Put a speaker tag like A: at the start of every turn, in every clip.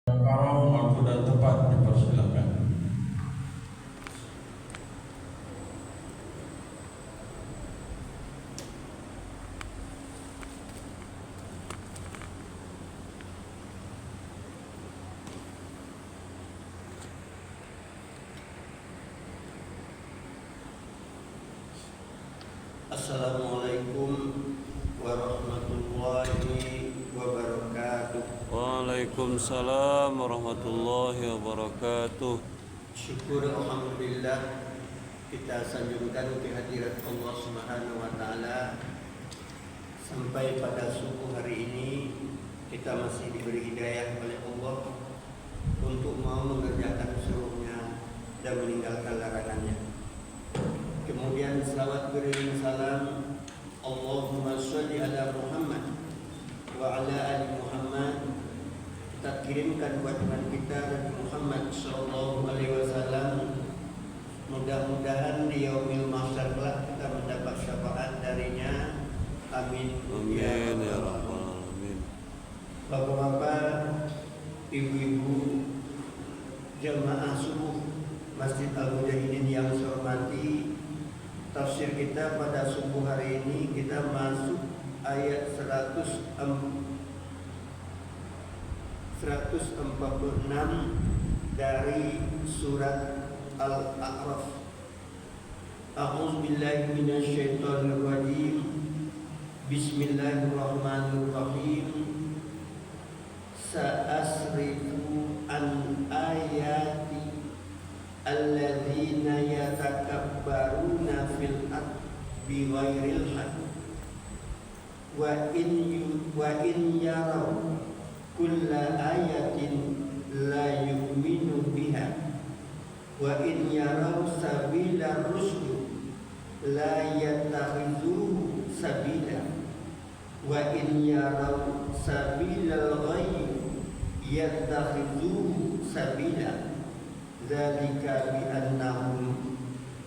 A: Kalau waktu dan tempat dipersilakan.
B: Assalamualaikum warahmatullahi wabarakatuh.
C: Waalaikumsalam warahmatullahi wabarakatuh.
B: Syukur alhamdulillah kita sanjungkan kehadirat Allah Subhanahu wa taala. Sampai pada subuh hari ini kita masih diberi hidayah oleh Allah untuk mau mengerjakan suruhnya dan meninggalkan larangannya. Kemudian salawat beriring salam Allahumma sholli ala Muhammad wa ala ali Muhammad. Kita kirimkan buat Tuhan kita Nabi Muhammad sallallahu alaihi wasallam. Mudah-mudahan di yaumil mahsyar kelak kita mendapat syafaat darinya. Amin.
C: Amin ya rabbal alamin.
B: Bapak-bapak, ibu-ibu, jamaah subuh Masjid Al-Mujahidin yang saya hormati, tafsir kita pada subuh hari ini kita masuk ayat 146 dari surat Al-A'raf. A'udzu billahi minasyaitonir rajim. Bismillahirrahmanirrahim. Sa'asrifu an ayati alladzina yatakabbaruna fil ardi bighairil haqq wa in yaraw kulla ayatin la yu'minu biha wa in yaraw sabila rusd la yattakhidhuhu sabila wa in yaraw sabilal ghayy yattakhidhuhu sabila. Dzalika bi annahum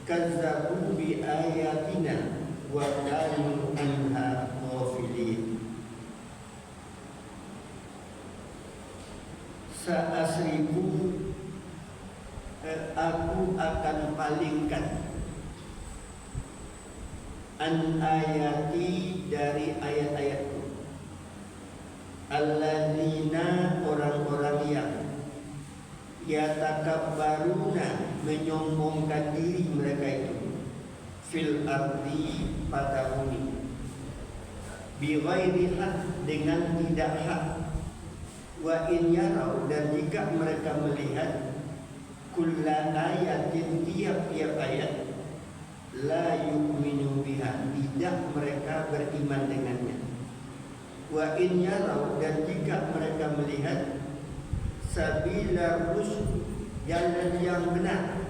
B: kazzabu bi ayatina wa kanu anha ghafilin. Sa'asrifu, aku akan palingkan an ayati, dari ayat-ayatku, alladzina, orang-orang yang yatakabbaruna, menyombongkan diri mereka itu, fil ardi, pada bumi, bighairi haq, dengan tidak hak, wa in yarau, dan jika mereka melihat, kulla ayatin, tiap-tiap ayat, la yu'minu biha, tidak mereka beriman dengannya, wa in yarau, dan jika mereka melihat, sabila rusd, jalan yang benar,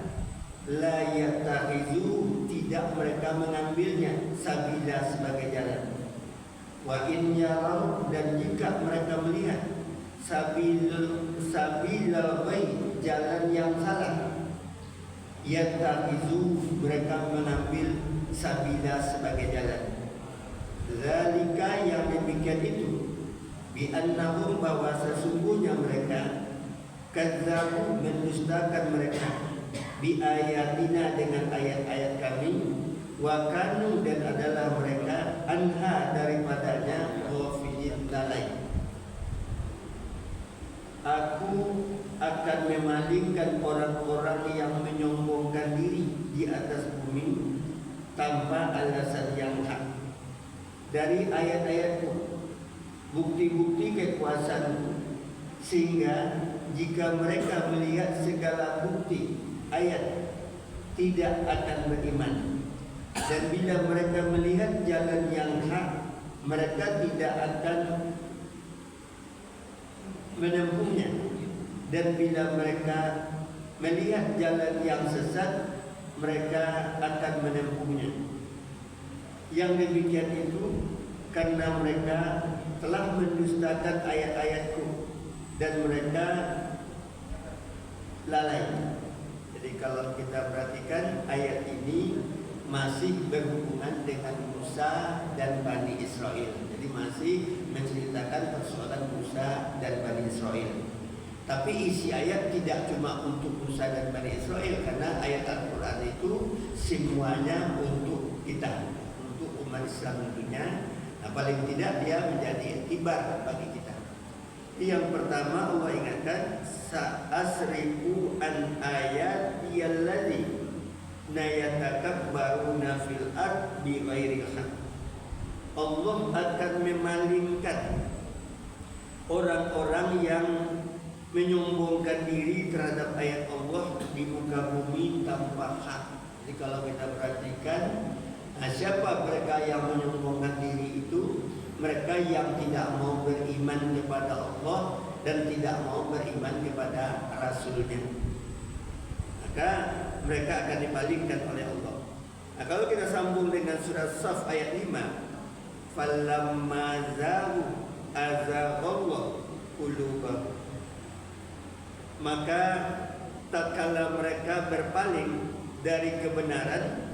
B: la yattakhidhu, tidak mereka mengambilnya, sabila, sebagai jalan, wa in yarau, dan jika mereka melihat, sabilal ghayy, jalan yang salah, yattakhidhu, mereka mengambil sabila sebagai jalan. Zalika, yang demikian itu, bi annahum, bahwa sesungguhnya mereka, kazzabu, mendustakan mereka, bi ayatina, dengan ayat-ayat kami, wa kanu, dan adalah mereka, anha, daripadanya, ghafilin, lalai. Aku akan memalingkan orang-orang yang menyombongkan diri di atas bumi tanpa alasan yang hak dari ayat-ayatku, bukti-bukti kekuasaanku, sehingga jika mereka melihat segala bukti ayat tidak akan beriman, dan bila mereka melihat jalan yang hak mereka tidak akan menempuhnya, dan bila mereka melihat jalan yang sesat mereka akan menempuhnya. Yang demikian itu karena mereka telah mendustakan ayat-ayatku dan mereka lalai. Jadi kalau kita perhatikan ayat ini masih berhubungan dengan Musa dan Bani Israel. Jadi masih menceritakan persoalan Musa dan Bani Israel. Tapi isi ayat tidak cuma untuk Musa dan Bani Israel, karena ayat Al-Quran itu semuanya untuk kita, untuk umat Islam tentunya. Nah, paling tidak dia menjadi iktibar bagi kita. Yang pertama Allah ingatkan, sa'asrifu an ayati alladzi nayatakabbaruna fil ard bi ghairil haq. Allah akan memalingkan orang-orang yang menyombongkan diri terhadap ayat Allah di muka bumi tanpa hak. Jadi kalau kita perhatikan, siapa mereka yang menyombongkan diri itu? Mereka yang tidak mau beriman kepada Allah dan tidak mau beriman kepada Rasulnya. Maka mereka akan dipalingkan oleh Allah. Nah, kalau kita sambung dengan surat Saf ayat 5, falamma zaghu azaghallahu qulubahum. Maka tatkala mereka berpaling dari kebenaran,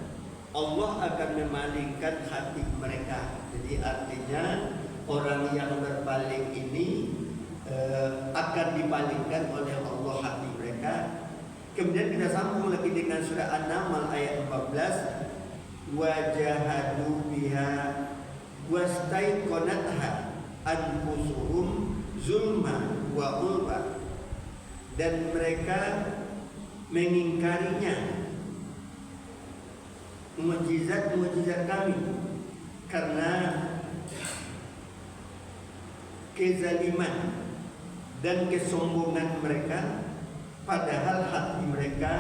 B: Allah akan memalingkan hati mereka. Jadi artinya orang yang berpaling ini akan dipalingkan oleh Allah hati mereka. Kemudian kita sambung lagi dengan surah An-Naml ayat 14, wajahadu biha wastaiqanatha anfusuhum zulma wa ulba. Dan mereka mengingkarinya, mukjizat-mukjizat kami, karena kezaliman dan kesombongan mereka, padahal hati mereka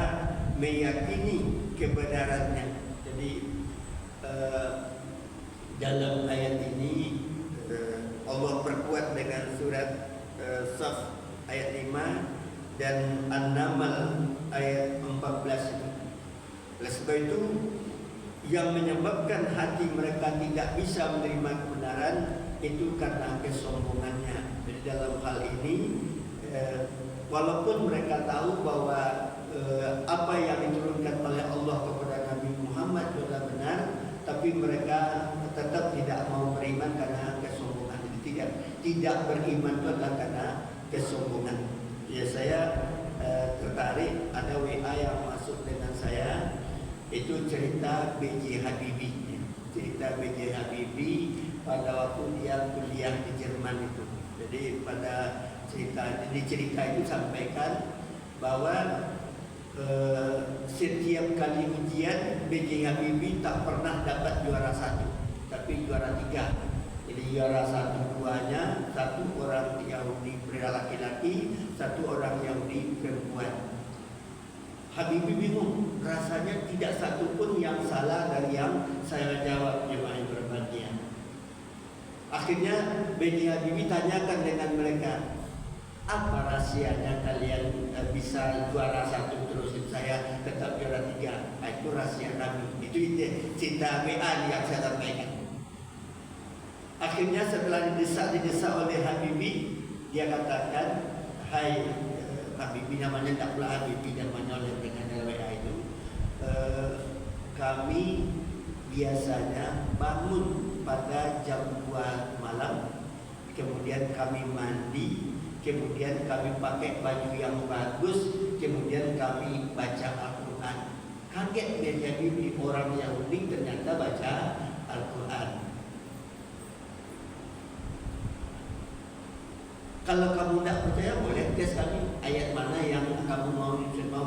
B: meyakini kebenarannya. Jadi dalam ayat ini Allah perkuat dengan surat Saf ayat 5 dan An-Naml ayat 14 itu. Oleh sebab itu, yang menyebabkan hati mereka tidak bisa menerima kebenaran itu karena kesombongannya. Jadi dalam hal ini, walaupun mereka tahu bahwa apa yang diturunkan oleh Allah kepada Nabi Muhammad adalah benar, tapi mereka tetap tidak mau beriman karena kesombongan. Jadi tidak beriman itu adalah karena kesombongan. Ya, saya tertarik, ada WA yang masuk dengan saya, itu cerita B.J. Habibie. Cerita B.J. Habibie pada waktu dia kuliah di Jerman itu. Jadi pada cerita itu sampaikan bahwa setiap kali ujian B.J. Habibie tak pernah dapat juara 1, tapi juara 3. Jadi juara 1-2-nya, satu orang Yahudi pria laki-laki, satu orang Yahudi perempuan. Habibie bingung, rasanya tidak satu pun yang salah dari yang saya jawab, jemaah yang berbahagia. Akhirnya B.J. Habibie tanyakan dengan mereka, apa rahasianya kalian bisa juara 1 terus, saya tetap juara 3? Itu rahasia kami. Itu cinta WA yang saya sampaikan. Akhirnya setelah didesak oleh Habibie, dia katakan, hai Habibie, namanya tak pula Habibie, namanya oleh dengan WA itu, kami biasanya bangun pada jam 2 malam, kemudian kami mandi, kemudian kami pakai baju yang bagus, kemudian kami baca Al-Quran. Kaget dia, jadi orang Yahudi ternyata baca Al-Quran. Kalau kamu tidak percaya, boleh tes kami ayat mana yang kamu mau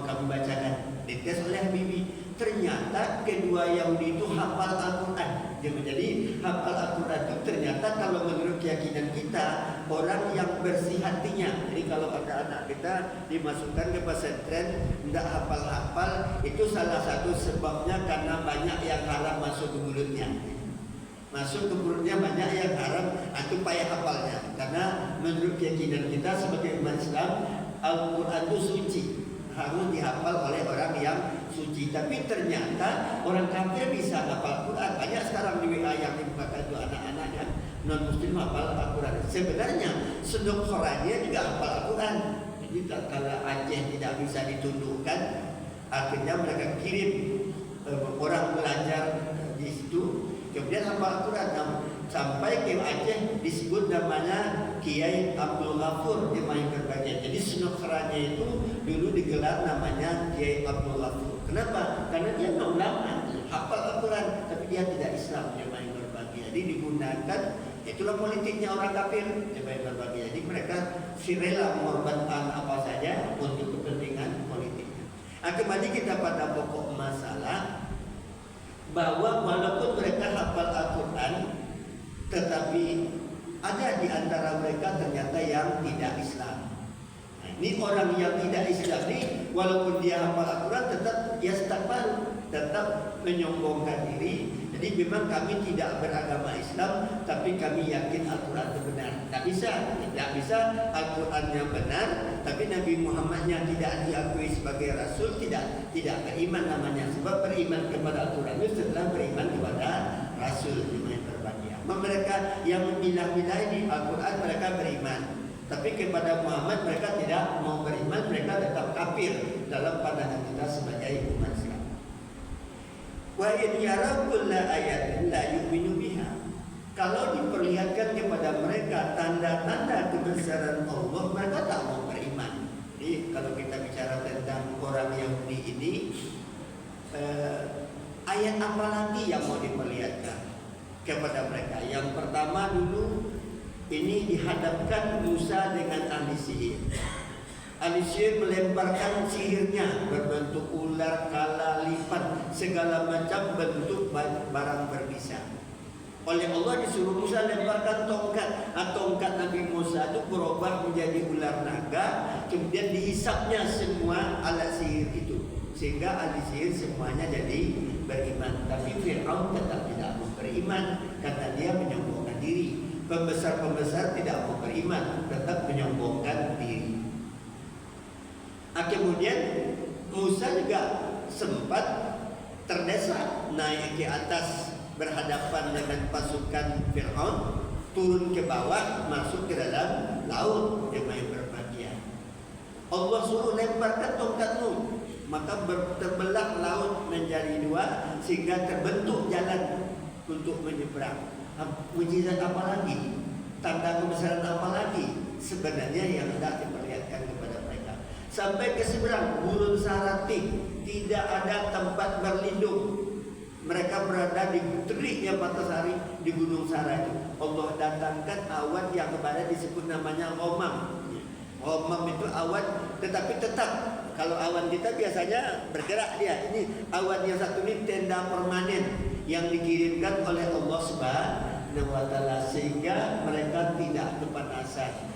B: kami bacakan. Dites oleh Habibie. Ternyata kedua Yahudi itu hafal Al-Quran. Jadi hafal Al-Quran itu ternyata kalau menurut keyakinan kita, orang yang bersih hatinya. Jadi kalau ada anak kita dimasukkan ke pesantren tidak hafal-hafal, itu salah satu sebabnya karena banyak yang haram masuk ke mulutnya. Masuk ke perutnya banyak yang haram, itu payah hafalnya. Karena menurut keyakinan kita sebagai umat Islam, Al-Quran itu suci, harus dihafal oleh orang yang suci. Tapi ternyata orang kafir bisa hafal Al-Quran. Banyak sekarang di WA yang dibukakan itu anak-anak yang non-muslim hafal Al-Quran. Sebenarnya Sunduk Khoranya juga hafal Al-Quran. Jadi kalau Aceh tidak bisa ditundukkan, akhirnya mereka kirim orang belajar di situ. Kemudian hafal Al-Quran sampai ke Aceh disebut namanya Kiai Abdul Ghafur, yang main berbahagia. Jadi Sunduk bapaknya itu dulu digelar namanya Kiai Abdul Ghafur. Kenapa? Karena dia ulama, hafal Al-Quran, tapi dia tidak Islam, jemaah yang berbahagia. Jadi digunakan, itulah politiknya orang kafir, jemaah yang berbahagia. Jadi mereka rela mengorbankan apa saja untuk kepentingan politiknya. Nah, kembali kita pada pokok masalah, bahwa walaupun mereka hafal Al-Quran, tetapi ada di antara mereka ternyata yang tidak Islam. Nah, ini orang yang tidak Islam ini, walaupun dia hafal Al-Quran, tetap dia istakbar, tetap menyombongkan diri. Jadi memang kami tidak beragama Islam, tapi kami yakin Al-Quran itu benar. Tak bisa Al-Quran yang benar, tapi Nabi Muhammadnya tidak diakui sebagai Rasul, tidak beriman namanya. Sebab beriman kepada Al-Quran itu setelah beriman kepada Rasul yang berbahagia. Mereka yang memilah-milah di Al-Quran mereka beriman, tapi kepada Muhammad mereka tidak mau beriman, mereka tetap kafir dalam pandangan kita sebagai umat Islam. Wa in yaraw kulla ayatin la yu'minu biha. Kalau diperlihatkan kepada mereka tanda-tanda kebesaran Allah, mereka tak mau beriman. Jadi kalau kita bicara tentang orang Yahudi ini, ayat apa lagi yang mau diperlihatkan kepada mereka? Yang pertama dulu, ini dihadapkan Musa dengan ahli sihir. Ahli sihir melemparkan sihirnya berbentuk ular, kala, lipat, segala macam bentuk barang berbisa. Oleh Allah disuruh Musa lemparkan tongkat. Tongkat Nabi Musa itu berubah menjadi ular naga. Kemudian dihisapnya semua alat sihir itu, sehingga ahli sihir semuanya jadi beriman. Tapi Fir'aun tetap tidak mau beriman karena dia menyombongkan diri. Pembesar-pembesar tidak mau beriman, tetap menyombongkan diri. Kemudian Musa juga sempat terdesak naik ke atas berhadapan dengan pasukan Fir'aun, turun ke bawah, masuk ke dalam laut yang berbahagia. Allah suruh lemparkan tongkatmu, maka terbelah laut menjadi dua sehingga terbentuk jalan untuk menyeberang. Mujizat apa lagi? Tanda kebesaran apa lagi sebenarnya yang hendak diperlihatkan kepada mereka? Sampai ke seberang gurun Sarati, tidak ada tempat berlindung. Mereka berada di teriknya matahari di Gunung Sara itu. Allah datangkan awan yang kemarin disebut namanya Ghamam. Ghamam itu awan, tetapi tetap kalau awan kita biasanya bergerak dia. Ini awan yang satu ini tenda permanen yang dikirimkan oleh Allah Subhanahu wa Ta'ala sehingga mereka tidak kepanasan.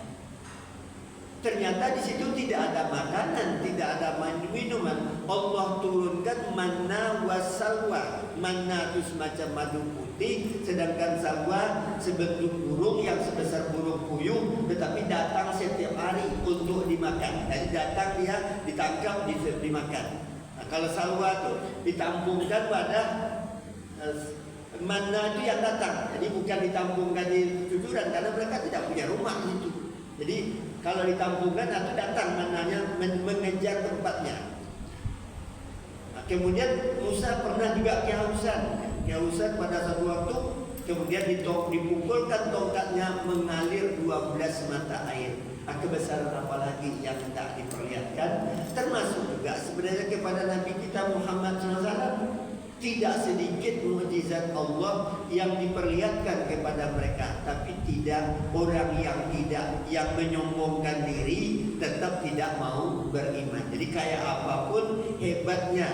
B: Ternyata di situ tidak ada makanan, tidak ada minuman. Allah turunkan manna wasalwa. Manna itu semacam madu putih, sedangkan salwa sebentuk burung yang sebesar burung puyuh, tetapi datang setiap hari untuk dimakan. Jadi datang dia ditangkap, dimakan. Nah, kalau salwa itu ditampungkan pada manna itu yang datang. Jadi bukan ditampungkan di cucuran karena mereka tidak punya rumah di situ. Jadi kalau ditampungkan atau datang mananya mengejar tempatnya. Nah, kemudian Musa pernah juga kehausan pada satu waktu, kemudian dipukulkan tongkatnya mengalir 12 mata air. Kebesaran apa lagi yang tak diperlihatkan? Termasuk juga sebenarnya kepada Nabi kita Muhammad SAW. Tidak sedikit mukjizat Allah yang diperlihatkan kepada mereka, tapi tidak orang yang menyombongkan diri tetap tidak mau beriman. Jadi kayak apapun hebatnya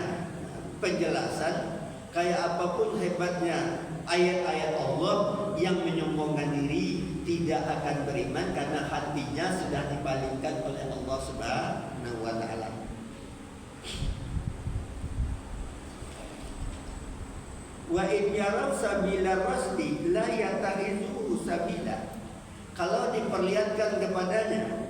B: penjelasan, kayak apapun hebatnya ayat-ayat Allah, yang menyombongkan diri tidak akan beriman karena hatinya sudah dipalingkan oleh Allah Subhanahu wa Ta'ala. Wa in yaraw sabila rasdi la yattakhidhuhu sabila. Kalau diperlihatkan kepadanya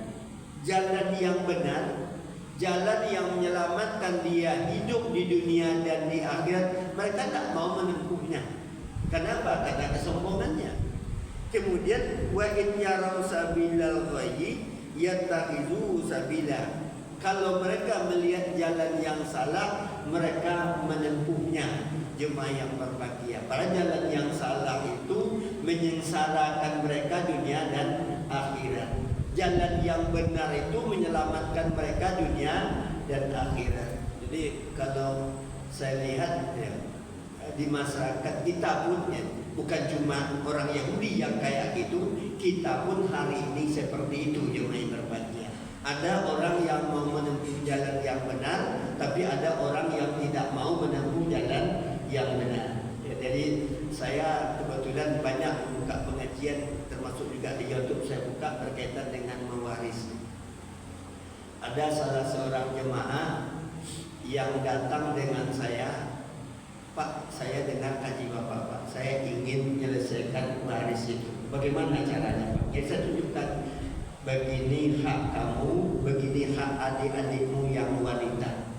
B: jalan yang benar, jalan yang menyelamatkan dia hidup di dunia dan di akhirat, mereka tak mau menempuhnya. Kenapa? Karena kesombongannya. Kemudian wa in yaraw sabilal ghayyi yattakhidhuhu sabila. Kalau mereka melihat jalan yang salah, mereka menempuhnya. Jemaah yang berbahagia, pada jalan yang salah itu menyengsarakan mereka dunia dan akhirat. Jalan yang benar itu menyelamatkan mereka dunia dan akhirat. Jadi kalau saya lihat ya, di masyarakat kita pun ya, bukan cuma orang Yahudi yang kayak gitu, kita pun hari ini seperti itu jemaah berbahagia. Ada orang yang mau menempuh jalan yang benar, tapi ada orang yang tidak mau menempuh jalan yang benar. Ya, jadi saya kebetulan banyak buka pengajian, termasuk juga di YouTube saya buka berkaitan dengan mewaris. Ada salah seorang jemaah yang datang dengan saya, Pak, saya dengar kaji Bapak, Pak, saya ingin menyelesaikan waris itu. Bagaimana caranya, Pak? Ya, saya tunjukkan. Begini hak kamu, begini hak adik-adikmu yang wanita.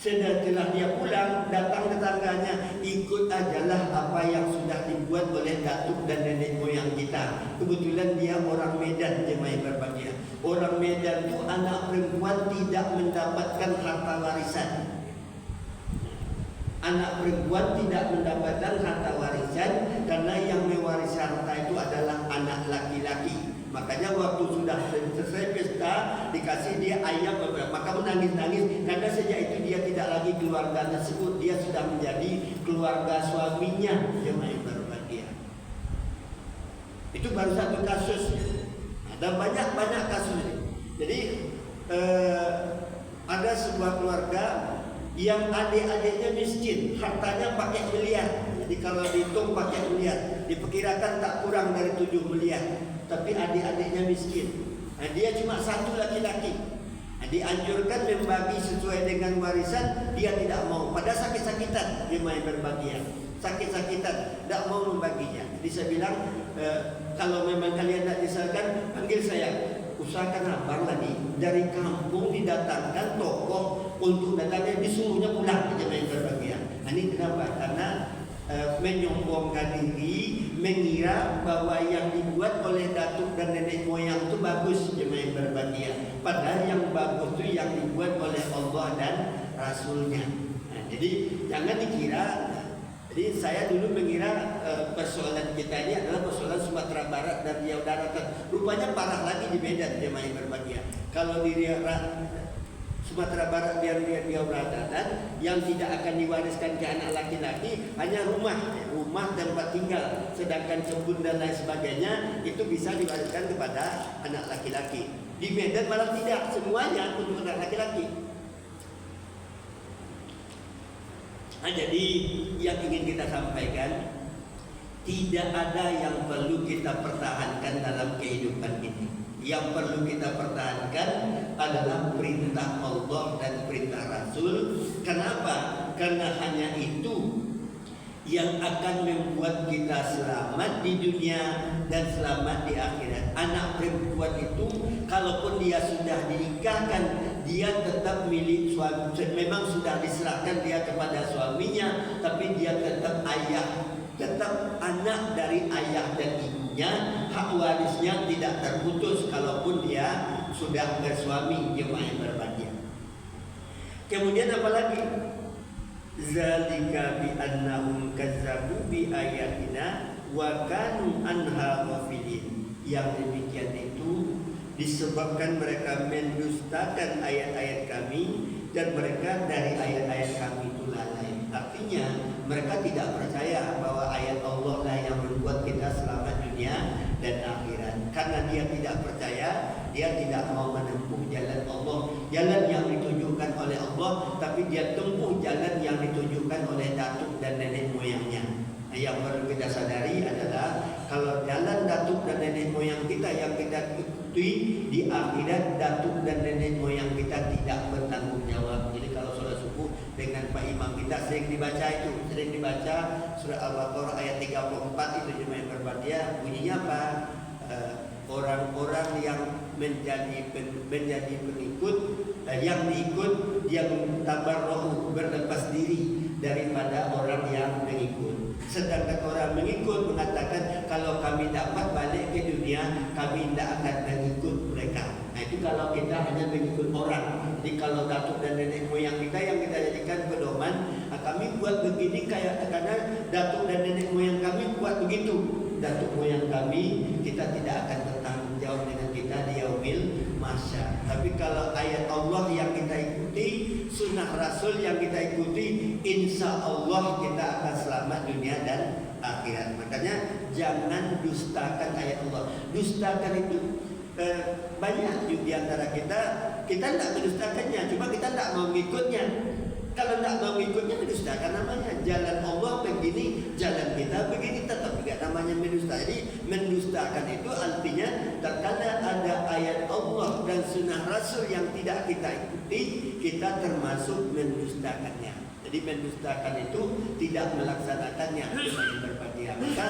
B: Setelah dia pulang, datang tetangganya, ikut ajalah apa yang sudah dibuat oleh datuk dan nenek moyang kita. Kebetulan dia orang Medan, jemaah berbahagia. Orang Medan itu anak perempuan tidak mendapatkan harta warisan. Anak perempuan tidak mendapatkan harta warisan karena yang mewarisi harta itu adalah anak laki-laki. Makanya waktu sudah selesai pesta dikasih dia ayam beberapa, maka menangis-nangis karena sejak itu dia tidak lagi keluarga tersebut, dia sudah menjadi keluarga suaminya. Jemaah berbahagia. Itu baru satu kasus. Ada banyak kasus. Jadi ada sebuah keluarga yang adik-adiknya miskin, hartanya pakai miliar. Jadi kalau dihitung pakai miliar, diperkirakan tak kurang dari 7 miliar. Tapi adik-adiknya miskin. Nah, dia cuma satu laki-laki. Nah, dianjurkan membagi sesuai dengan warisan, dia tidak mau. Pada sakit-sakitan dia main berbahagia. Sakit-sakitan, tidak mau membaginya. Jadi saya bilang, kalau memang kalian tidak diserahkan, panggil saya. Usahakan abang lagi dari kampung didatangkan tokoh untuk datangnya, disuruhnya pulang, dia main berbahagia. Nah, ini kenapa? Karena menyombongkan diri, mengira bahwa yang dibuat oleh datuk dan nenek moyang itu bagus, jemaah berbahagia. Padahal yang bagus itu yang dibuat oleh Allah dan Rasulnya. Nah, jadi jangan dikira. Jadi saya dulu mengira persoalan kita ini adalah persoalan Sumatera Barat dan Riau Daratan. Rupanya parah lagi di Medan, jemaah berbahagia. Kalau di Sumatera Barat dan Riau Daratan yang tidak akan diwariskan ke anak laki-laki hanya rumah tempat tinggal, sedangkan kebun dan lain sebagainya itu bisa diwariskan kepada anak laki-laki. Di Medan malah tidak, semuanya untuk anak laki-laki. Nah, jadi yang ingin kita sampaikan, tidak ada yang perlu kita pertahankan dalam kehidupan ini. Yang perlu kita pertahankan adalah perintah Allah dan perintah Rasul. Kenapa? Karena hanya itu yang akan membuat kita selamat di dunia dan selamat di akhirat. Anak perempuan itu kalaupun dia sudah dinikahkan, dia tetap milik suami. Memang sudah diserahkan dia kepada suaminya, tapi dia tetap ayah, tetap anak dari ayah dan ibunya. Hak warisnya tidak terputus kalaupun dia sudah bersuami, jemaah berbahagia. Kemudian apa lagi? Zalika bi annahum kazzabu bi ayatina wa kanu anha ghafilin. Yang demikian itu disebabkan mereka mendustakan ayat-ayat kami dan mereka dari ayat-ayat kami itu lalai. Artinya mereka tidak percaya bahwa ayat Allah lah yang membuat kita selamat dunia dan akhirat. Karena dia tidak percaya, dia tidak mau menempuh jalan Allah, jalan yang ditunjukkan oleh Allah, tapi dia tempuh jalan yang ditunjukkan oleh datuk dan nenek moyangnya. Yang perlu kita sadari adalah kalau jalan datuk dan nenek moyang kita yang kita ikuti di akhirat, datuk dan nenek moyang kita tidak bertanggung jawab. Jadi kalau sholat subuh dengan Pak Imam kita sering dibaca surah Al-Baqarah ayat 34 itu jemaah berbahagia. Bunyinya apa? Orang-orang yang menjadi pengikut, yang diikut, yang tabarru'u, berlepas diri daripada orang yang mengikut. Sedangkan orang mengikut mengatakan kalau kami dapat balik ke dunia, kami tidak akan mengikut mereka. Nah itu kalau kita hanya mengikut orang. Jadi kalau datuk dan nenek moyang kita yang kita jadikan pedoman, kami buat begini karena datuk dan nenek moyang kami buat begitu. Datuk moyang kami, kita tidak akan bertanggung bertanggung jawab dengan kita di yaumil mahsyar. Tapi kalau ayat Allah yang kita ikuti, sunnah Rasul yang kita ikuti, insya Allah kita akan selamat dunia dan akhirat. Makanya jangan dustakan ayat Allah. Dustakan itu banyak di antara kita tidak mendustakannya, cuma kita tidak mau mengikutnya. Kalau tidak mau mengikutnya, mendustakan namanya. Jalan Allah begini, jalan kita begini, tetap juga namanya mendusta. Jadi mendustakan itu artinya terkadang ada ayat Allah dan sunnah Rasul yang tidak kita ikuti, kita termasuk mendustakannya. Jadi mendustakan itu tidak melaksanakannya. Maka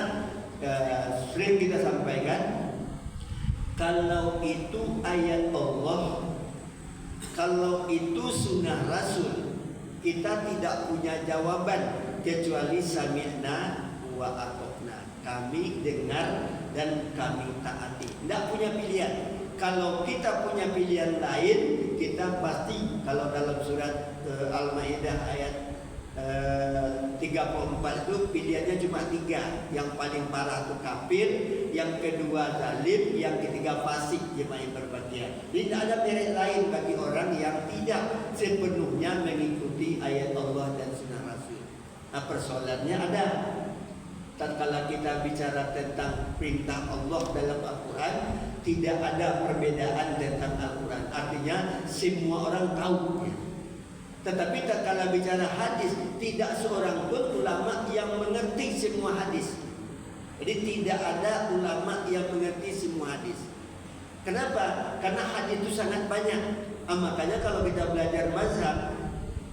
B: sering kita sampaikan, kalau itu ayat Allah, kalau itu sunnah Rasul, kita tidak punya jawaban kecuali sami'na wa ata'na. Kami dengar dan kami taati. Tidak punya pilihan. Kalau kita punya pilihan lain, kita pasti, kalau dalam surat Al-Maidah ayat 34 itu pilihannya cuma 3. Yang paling parah itu kafir, yang kedua zalim, yang ketiga fasik. Jemaah yang berbahagia. Jadi tidak ada pilihan lain bagi orang yang tidak sepenuhnya mengikuti ayat Allah dan sunnah Rasul. Nah, persoalannya ada. Tatkala kita bicara tentang perintah Allah dalam Al-Quran, tidak ada perbedaan tentang Al-Quran. Artinya semua orang tahu. Tetapi tatkala bicara hadis, tidak seorang pun ulama yang mengerti semua hadis. Jadi tidak ada ulama yang mengerti semua hadis. Kenapa? Karena hadis itu sangat banyak. Makanya kalau kita belajar mazhab,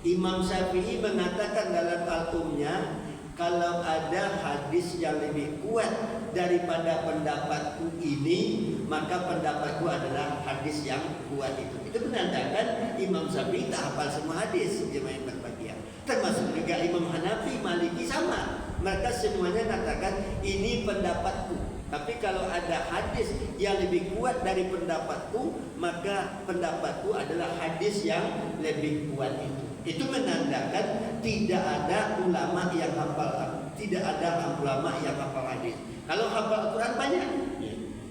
B: Imam Syafi'i mengatakan dalam al-umnya, kalau ada hadis yang lebih kuat daripada pendapatku ini, maka pendapatku adalah hadis yang kuat itu. Itu menandakan Imam Syafi'i tak hafal semua hadis, jemaah yang berbahagia. Termasuk juga Imam Hanafi, Maliki sama. Mereka semuanya katakan ini pendapatku. Tapi kalau ada hadis yang lebih kuat dari pendapatku, maka pendapatku adalah hadis yang lebih kuat itu. Itu menandakan tidak ada ulama yang hafal, tidak ada ulama yang hafal hadis. Kalau hafal Al-Quran banyak,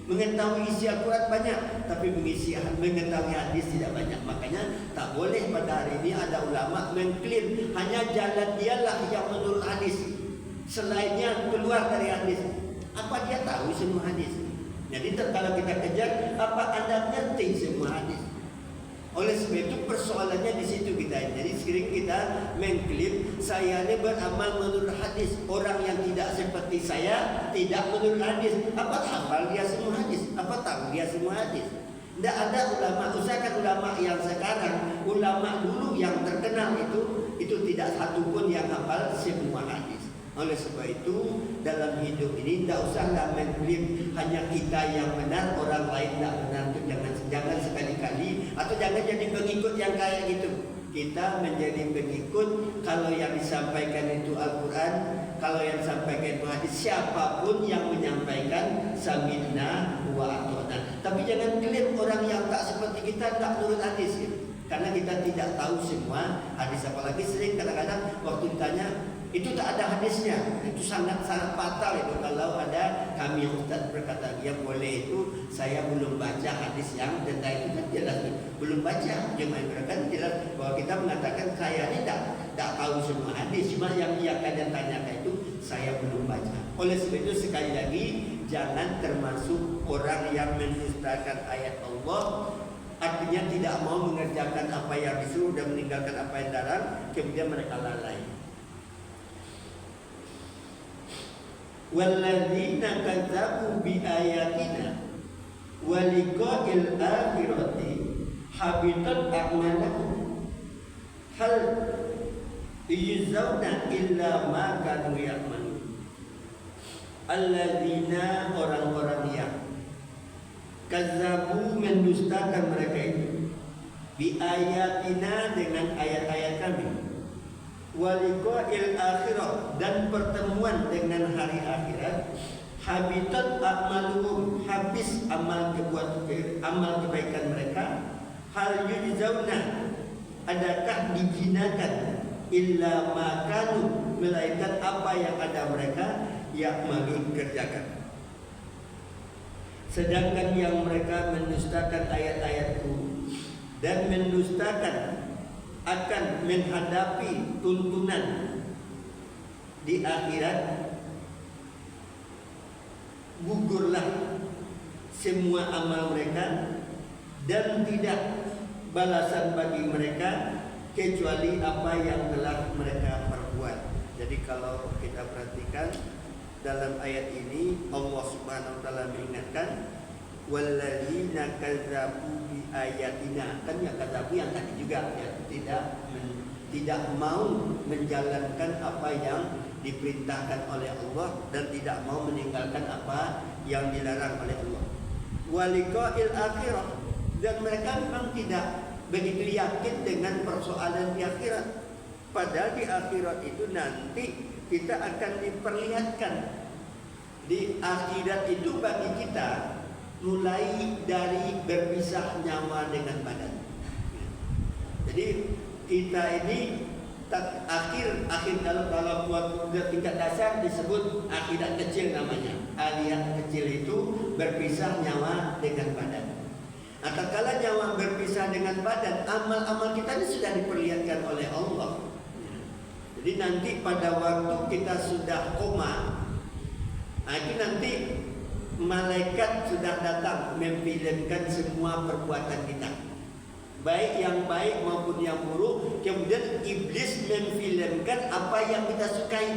B: mengetahui isi Al-Quran banyak, tapi mengetahui hadis tidak banyak. Makanya tak boleh pada hari ini ada ulama mengklaim hanya jalan dialah yang menurut hadis, selainnya keluar dari hadis. Apa dia tahu semua hadis? Jadi kalau kita kejar, apa Anda ngerti semua hadis? Oleh sebab itu persoalannya di situ kita. Jadi sering kita mengklaim saya ini beramal menurut hadis. Orang yang tidak seperti saya tidak menurut hadis. Apa hafal dia semua hadis? Apa tahu dia semua hadis? Tidak ada ulama. Usahakan ulama yang sekarang, ulama dulu yang terkenal itu tidak satupun yang hafal semua hadis. Oleh sebab itu dalam hidup ini tidak usahlah mengklaim hanya kita yang benar, orang lain tidak benar. Jangan sekali-kali, atau jangan jadi pengikut yang kayak gitu. Kita menjadi pengikut kalau yang disampaikan itu Al-Quran, kalau yang disampaikan itu hadis, siapapun yang menyampaikan sami'na wa ata'na. Tapi jangan klaim orang yang tak seperti kita tak menurut hadis gitu. Karena kita tidak tahu semua hadis. Apalagi sering kadang-kadang waktu ditanya, itu tak ada hadisnya. Itu sangat-sangat fatal itu kalau ada kami ustaz berkata yang boleh itu saya belum baca hadis yang tentang itu, kan jelas belum baca. Jemaah kan jelas bahwa kita mengatakan saya ini tak tahu semua hadis, cuma yang ia kalian tanyakan itu saya belum baca. Oleh sebab itu sekali lagi jangan termasuk orang yang mendustakan ayat Allah. Artinya tidak mau mengerjakan apa yang disuruh dan meninggalkan apa yang dilarang, kemudian mereka lalai. Walladzina kadzabu biayatina wa liqa'il akhirati habitat a'maluhum hal yujzauna illa ma kanu ya'malun. Alladzina orang-orang yang kadzabu mendustakan mereka itu biayatina dengan ayat-ayat kami, waliqa'il akhirah dan pertemuan dengan hari akhirat, habitat a'maluhum habis amal kebaikan mereka, hal yujzauna adakah dijinakan illa ma kanu melainkan apa yang ada mereka ya'malun kerjakan. Sedangkan yang mereka mendustakan ayat-ayatku dan mendustakan akan menghadapi tuntunan di akhirat, gugurlah semua amal mereka dan tidak balasan bagi mereka kecuali apa yang telah mereka perbuat. Jadi kalau kita perhatikan dalam ayat ini, Allah Subhanahu wa taala mengingatkan walladzina kadzabu bi ayatina. Kan yang kadzabu yang tadi juga ya, tidak mau menjalankan apa yang diperintahkan oleh Allah dan tidak mau meninggalkan apa yang dilarang oleh Allah. Waliqa'il akhirah, dan mereka memang tidak begitu yakin dengan persoalan di akhirat. Padahal di akhirat itu nanti kita akan diperlihatkan. Di akhirat itu bagi kita mulai dari berpisah nyawa dengan badan. Jadi kita ini akhir kalau buat tingkat dasar disebut akhirat kecil namanya. Akhirat kecil itu berpisah nyawa dengan badan. Nah, tatkala nyawa berpisah dengan badan, amal-amal kita ini sudah diperlihatkan oleh Allah. Jadi nanti pada waktu kita sudah koma, nah itu nanti malaikat sudah datang memfilmkan semua perbuatan kita, baik yang baik maupun yang buruk. Kemudian iblis memfilmkan apa yang kita sukai.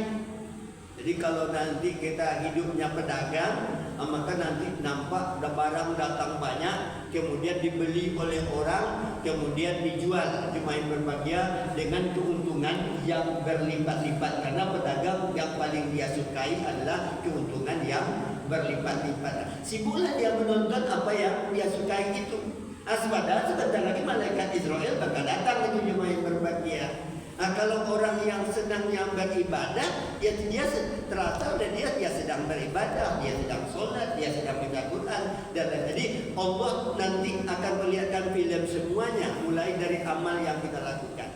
B: Jadi kalau nanti kita hidupnya pedagang, maka nanti nampak barang datang banyak, kemudian dibeli oleh orang, kemudian dijual. Jemaah berbahagia dengan keuntungan yang berlipat-lipat, karena pedagang yang paling dia sukai adalah keuntungan yang berlipat-lipat. Sibuklah dia menonton apa yang dia sukai itu. Asbada sebentar lagi malaikat Israel bakal datang itu jemaah berbahagia. Nah, kalau orang yang senangnya beribadah, ya dia terasa dan dia sedang beribadah, dia sedang sholat, dia sedang baca Quran, dan jadi Allah nanti akan melihatkan film semuanya, mulai dari amal yang kita lakukan.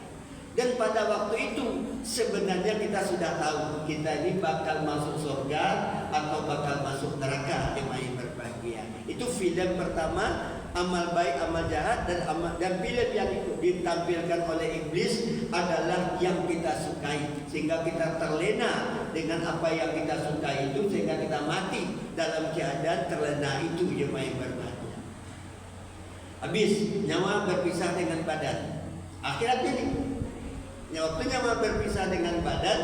B: Dan pada waktu itu sebenarnya kita sudah tahu kita ini bakal masuk surga atau bakal masuk neraka. Jemaah berbahagia. Itu film pertama, amal baik, amal jahat, dan film yang ditampilkan oleh iblis adalah yang kita sukai, sehingga kita terlena dengan apa yang kita sukai itu, sehingga kita mati dalam keadaan terlena itu. Jemaah berbahagia. Habis nyawa berpisah dengan badan. Akhirat ini waktu nyawa berpisah dengan badan.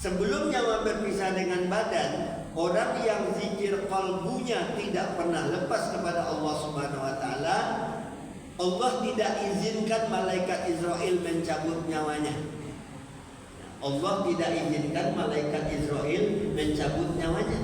B: Sebelum nyawa berpisah dengan badan, orang yang zikir kalbunya tidak pernah lepas kepada Allah Subhanahu wa taala, Allah tidak izinkan malaikat Israel mencabut nyawanya. Allah tidak izinkan malaikat Israel mencabut nyawanya.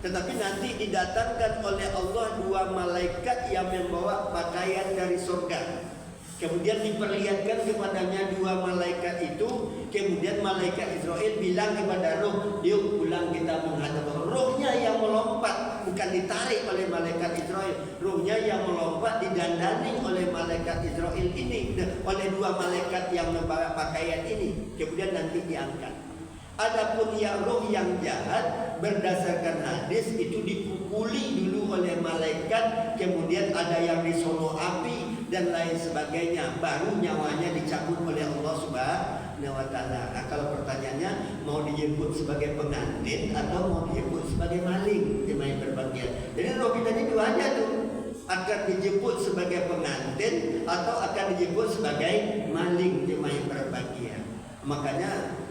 B: Tetapi nanti didatangkan oleh Allah dua malaikat yang membawa pakaian dari surga. Kemudian diperlihatkan kepadanya dua malaikat itu. Kemudian malaikat Israel bilang kepada roh, yuk pulang kita menghadap Allah. Rohnya yang melompat, bukan ditarik oleh malaikat Israel. Rohnya yang melompat didandani oleh malaikat Israel ini, oleh dua malaikat yang membawa pakaian ini. Kemudian nanti diangkat. Adapun yang roh yang jahat, berdasarkan hadis itu dipukuli dulu oleh malaikat, kemudian ada yang disono api dan lain sebagainya, baru nyawanya dicabut oleh Allah Subhanahu wa taala. Nah, kalau pertanyaannya mau dijemput sebagai pengantin atau mau dijemput sebagai maling, jemaah berbahagia. Jadi roh kita ini dua aja tuh, akan dijemput sebagai pengantin atau akan dijemput sebagai maling, jemaah berbahagia. Makanya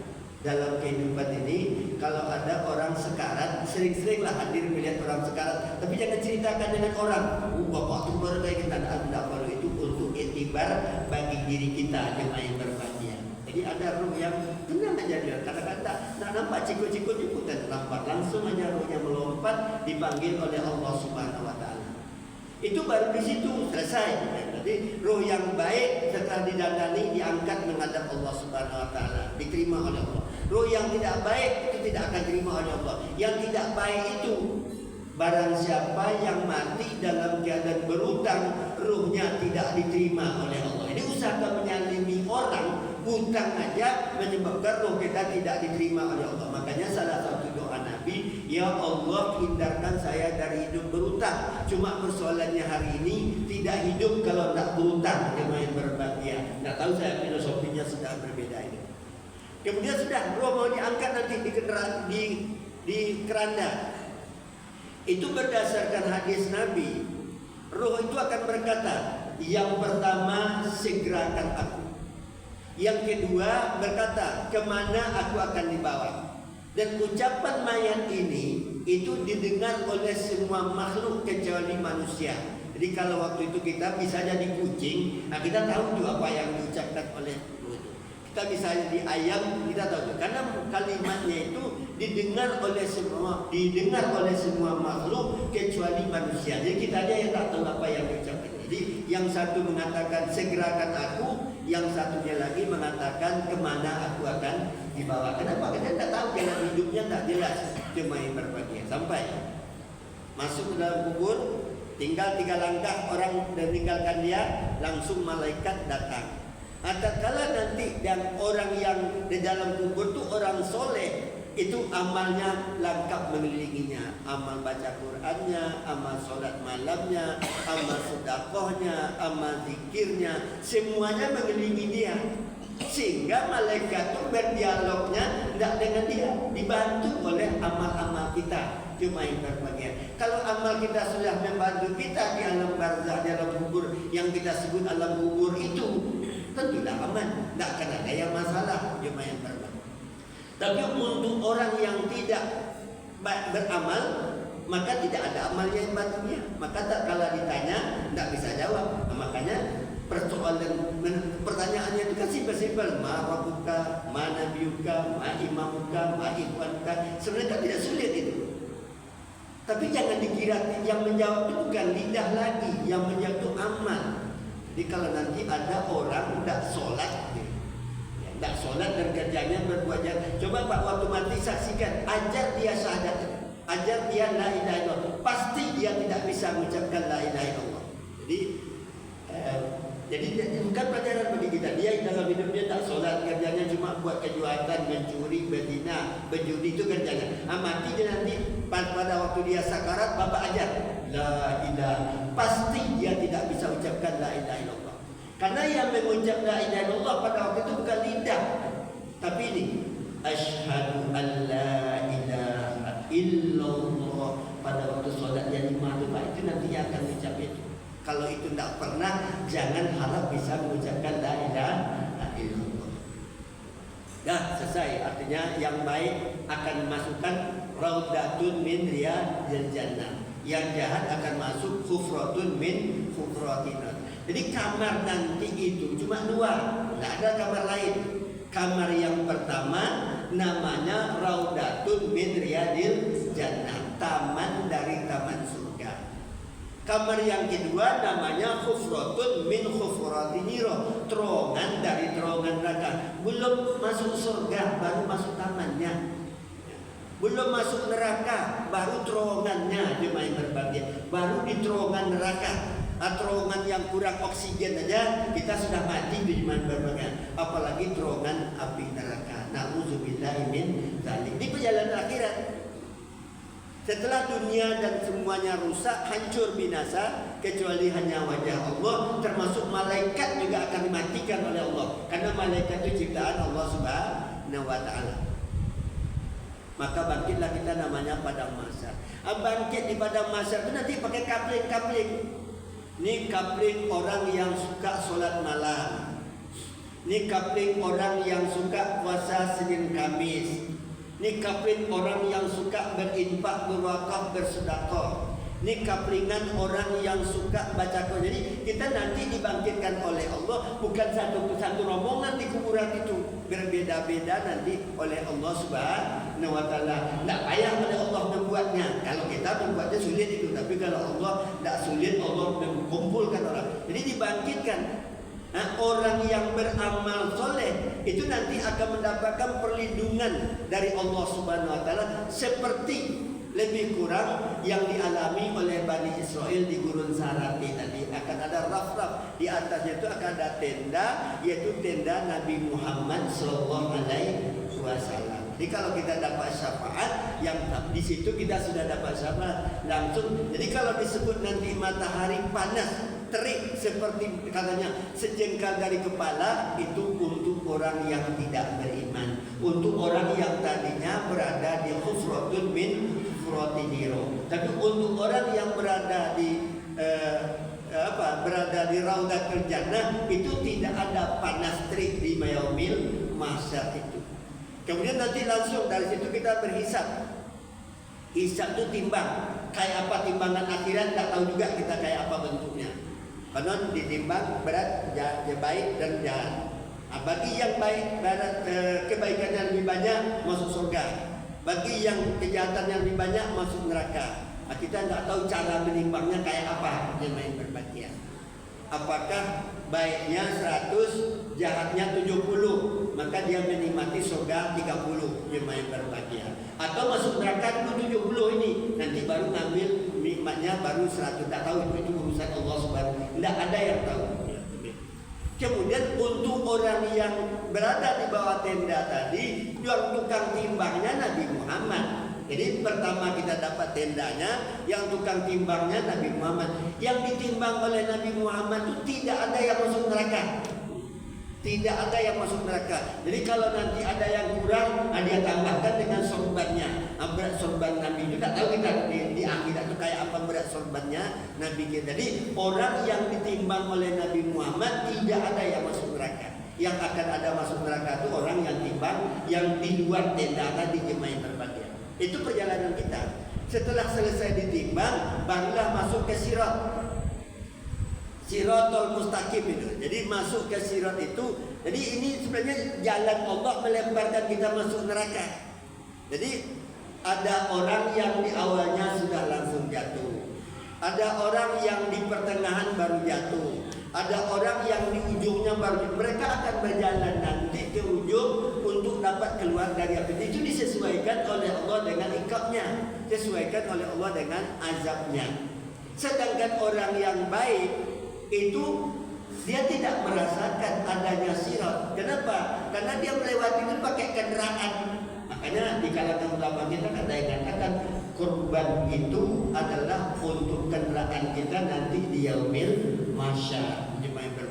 B: dalam kehidupan ini, kalau ada orang sekarat, sering-seringlah hadir melihat orang sekarat, tapi jangan ceritakan dengan orang. Bapak tuh baru kayak kita, tidak perlu itu untuk itibar bagi diri kita, jemaah yang berbahagia. Jadi ada roh yang tenang aja dia, kata-kata, nak nampak cikut-cikut itu dan nampak langsung aja rohnya melompat, dipanggil oleh Allah Subhanahu wa taala. Itu baru di situ selesai. Jadi roh yang baik setelah didandani diangkat menghadap Allah Subhanahu wa taala, diterima oleh Allah. Roh yang tidak baik itu tidak akan diterima oleh Allah. Yang tidak baik itu barang siapa yang mati dalam keadaan berutang, rohnya tidak diterima oleh Allah. Ini usahakan menyalimi orang, utang aja menyebabkan roh kita tidak diterima oleh Allah. Makanya salah satu doa doa Nabi, ya Allah hindarkan saya dari hidup berutang. Cuma persoalannya hari ini tidak hidup kalau tak berutang. Jemaah yang berbahagia, nggak tahu saya filosofinya sudah berbeda ini. Kemudian sudah roh mau diangkat nanti di keranda. Itu berdasarkan hadis Nabi. Roh itu akan berkata, yang pertama segerakan aku. Yang kedua berkata, kemana aku akan dibawa. Dan ucapan mayat ini itu didengar oleh semua makhluk kecuali manusia. Jadi kalau waktu itu kita bisa jadi kucing, nah kita tahu tuh apa yang diucapkan oleh roh itu. Kita bisa jadi ayam, kita tahu tuh. Karena kalimatnya itu didengar oleh semua makhluk kecuali manusia. Jadi kita aja yang tak tahu apa yang diucapkan. Jadi yang satu mengatakan segerakan aku, yang satunya lagi mengatakan kemana aku akan dibawa. Kenapa? Kita tidak tahu, jalan hidupnya tidak jelas. Cuma yang berbahagia sampai masuk ke dalam kubur, tinggal 3 langkah orang meninggalkan dia, langsung malaikat datang. Tatkala nanti dan orang yang di dalam kubur itu orang soleh, itu amalnya lengkap mengelilinginya. Amal baca Qur'annya, amal sholat malamnya, amal sedekahnya, amal zikirnya, semuanya mengelilingi dia. Sehingga malaikat itu berdialognya tidak dengan dia, dibantu oleh amal-amal kita. Cuma yang berbahagia. Kalau amal kita sudah membantu kita di alam barzakh, di alam kubur yang kita sebut alam kubur itu, tentulah aman, tidak akan ada yang masalah. Cuma yang berbahagia. Tapi untuk orang yang tidak beramal, maka tidak ada amalnya yang bantunya. Maka tak kala ditanya, tidak bisa jawab. Makanya pertanyaannya itu kan simpel-simpel. Ma rabbuka, ma nabiyuka, ma imamuka, ma ikhwanuka. Sebenarnya kan tidak sulit itu. Tapi jangan dikira yang menjawab itu bukan lidah lagi, yang menjawab itu amal. Jadi kalau nanti ada orang tidak sholat, tidak sholat dan kerjanya berbuat jahat. Coba Pak waktu mati saksikan, ajar dia syahadat, ajar dia la ilaha illallah. Pasti dia tidak bisa mengucapkan la ilaha illallah. Jadi bukan pelajaran bagi kita. Dia dalam hidupnya tak sholat, kerjanya cuma buat kejahatan, mencuri, berzina, berjudi, itu kerjanya. Mati dia nanti pada waktu dia sakarat, Bapak ajar la ilaha. Pasti dia tidak bisa ucapkan la ilaha illallah. Karena yang mengucap la ilaha illallah pada waktu itu bukan lidah, tapi ini asyhadu an la ilaha illallah. Pada waktu sholat yang 5 itu Pak, itu nanti yang akan mengucap itu. Kalau itu tidak pernah, jangan harap bisa mengucapkan la ilaha illallah. Dah selesai. Artinya yang baik akan masukkan raudatun min riyadil jannah, yang jahat akan masuk hufratun min hufratinat. Jadi kamar nanti itu cuma 2, tidak ada kamar lain. Kamar yang pertama namanya raudatun min riyadil jannah, taman dari taman surga. Kamar yang kedua namanya hufratun min hufratiniro, terowongan dari terowongan neraka. Belum masuk surga, baru masuk tamannya. Belum masuk neraka, baru terowongannya. Jemaah yang berbahagia, baru di terowongan neraka. Terowongan yang kurang oksigen aja kita sudah mati di jemaah berbahagia, apalagi terowongan api neraka. Nauzubillahi min dzalik. Di perjalanan akhirat, setelah dunia dan semuanya rusak, hancur, binasa, kecuali hanya wajah Allah, termasuk malaikat juga akan dimatikan oleh Allah. Karena malaikat itu ciptaan Allah Subhanahu wa ta'ala. Maka bangkitlah kita, namanya padang mahsyar. Bangkit di padang mahsyar itu nanti pakai kapling-kapling. Ini kapling orang yang suka sholat malam. Ini kapling orang yang suka puasa Senin Kamis. Ini kapling orang yang suka berinfak, berwakaf, bersedekah. Ini kaplingan orang yang suka baca Quran. Jadi kita nanti dibangkitkan oleh Allah, bukan satu rombongan di kuburan itu, berbeda-beda nanti oleh Allah Subhanahu wa ta'ala. Tidak payah oleh Allah membuatnya. Kalau kita membuatnya sulit itu, tapi kalau Allah tidak sulit, Allah mengumpulkan orang. Jadi dibangkitkan. Nah, orang yang beramal soleh itu nanti akan mendapatkan perlindungan dari Allah Subhanahu wa ta'ala, seperti lebih kurang yang dialami oleh Bani Israel di Gurun Sarati tadi. Akan ada raf-raf, di atasnya itu akan ada tenda, yaitu tenda Nabi Muhammad SAW. Jadi kalau kita dapat syafaat, yang di situ kita sudah dapat syafaat langsung. Jadi kalau disebut nanti matahari panas terik seperti katanya sejengkal dari kepala, itu untuk orang yang tidak beriman, untuk orang yang tadinya berada di khufratun min khufratiniro. Tapi untuk orang yang berada di berada di Raudatul Jannah, itu tidak ada panas terik di yaumil mahsyar itu. Kemudian nanti langsung dari situ kita berhisab. Hisab itu timbang. Kayak apa timbangan akhirat tak tahu juga kita kayak apa bentuknya. Karena ditimbang berat, baik dan jahat. Bagi yang baik, kebaikan yang lebih banyak masuk surga. Bagi yang kejahatan yang lebih banyak masuk neraka. Kita tidak tahu cara menimbangnya kayak apa, jemaah berbahagia. Apakah baiknya 100, jahatnya 70, maka dia menikmati surga 30, jemaah berbahagia. Atau masuk neraka dulu 70 ini, nanti baru ngambil nikmatnya baru 100. Tak tahu, itu urusan Allah Subhanahu. Tidak ada yang tahu. Kemudian untuk orang yang berada di bawah tenda tadi, yang tukang timbangnya Nabi Muhammad. Jadi pertama kita dapat tendanya, yang tukang timbangnya Nabi Muhammad. Yang ditimbang oleh Nabi Muhammad itu tidak ada yang masuk neraka. Tidak ada yang masuk neraka. Jadi kalau nanti ada yang kurang, dia tambahkan dengan sorbannya. Berat sorban Nabi juga tahu kita di akhirat itu kayak apa berat sorbannya Nabi kita. Jadi orang yang ditimbang oleh Nabi Muhammad tidak ada yang masuk neraka. Yang akan ada masuk neraka itu orang yang timbang yang di luar tenda tadi, jemaah yang berbahagia. Itu perjalanan kita. Setelah selesai ditimbang, barulah masuk ke sirat. Siratul mustaqim itu. Jadi masuk ke sirat itu. Jadi ini sebenarnya jalan Allah melemparkan kita masuk neraka. Jadi ada orang yang di awalnya sudah langsung jatuh. Ada orang yang di pertengahan baru jatuh. Ada orang yang di ujungnya baru. Mereka akan berjalan nanti ke ujung untuk dapat keluar dari api. Itu disesuaikan oleh Allah dengan ikabnya, disesuaikan oleh Allah dengan azabnya. Sedangkan orang yang baik itu dia tidak merasakan adanya sirat. Kenapa? Karena dia melewati itu pakai kendaraan. Makanya di kalangan ulama kita ada yang katakan kurban itu adalah untuk kendaraan kita nanti di yaumil mahsyar.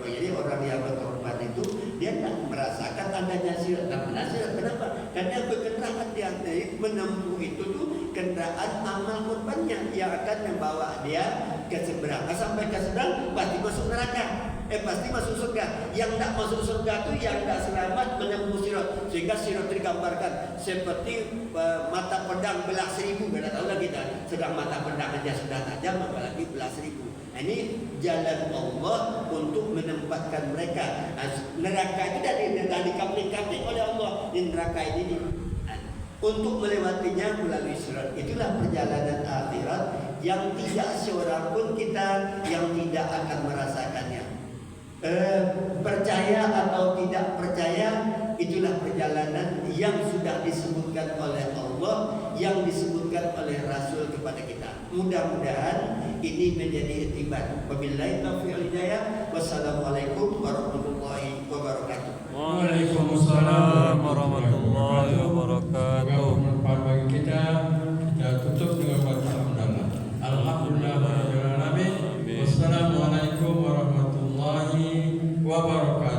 B: Jadi orang yang berkorban itu dia tidak merasakan adanya sirat. Kenapa? Karena berkendaraan dia menempuh itu tuh kendaraan amal kurbannya yang akan membawa dia ke seberang. Sampai ke seberang pasti masuk neraka. Pasti masuk surga. Yang tidak masuk surga itu yang tidak selamat menempuh sirat. Sehingga sirat digambarkan seperti mata pedang belah 1000. Tidak tahu lah kita. Sedang mata pedang saja sudah tajam, apalagi belah 1000. Ini jalan Allah untuk menempatkan mereka. Neraka itu dah dikapling-kapling oleh Allah. Di neraka ini untuk melewatinya melalui sirat. Itulah perjalanan akhirat yang tidak seorang pun kita yang tidak akan merasakannya. Percaya atau tidak percaya, itulah perjalanan yang sudah disebutkan oleh Allah, yang disebutkan oleh Rasul kepada kita. Mudah-mudahan ini menjadi iktibar. Wabillahi taufiq wal hidayah. Wassalamualaikum warahmatullahi wabarakatuh.
C: Waalaikumsalam warahmatullahi wabarakatuh.
A: Bagi kita tutup dengan baca hamdalah. Alhamdulillah. Wassalamualaikum warahmatullahi wabarakatuh.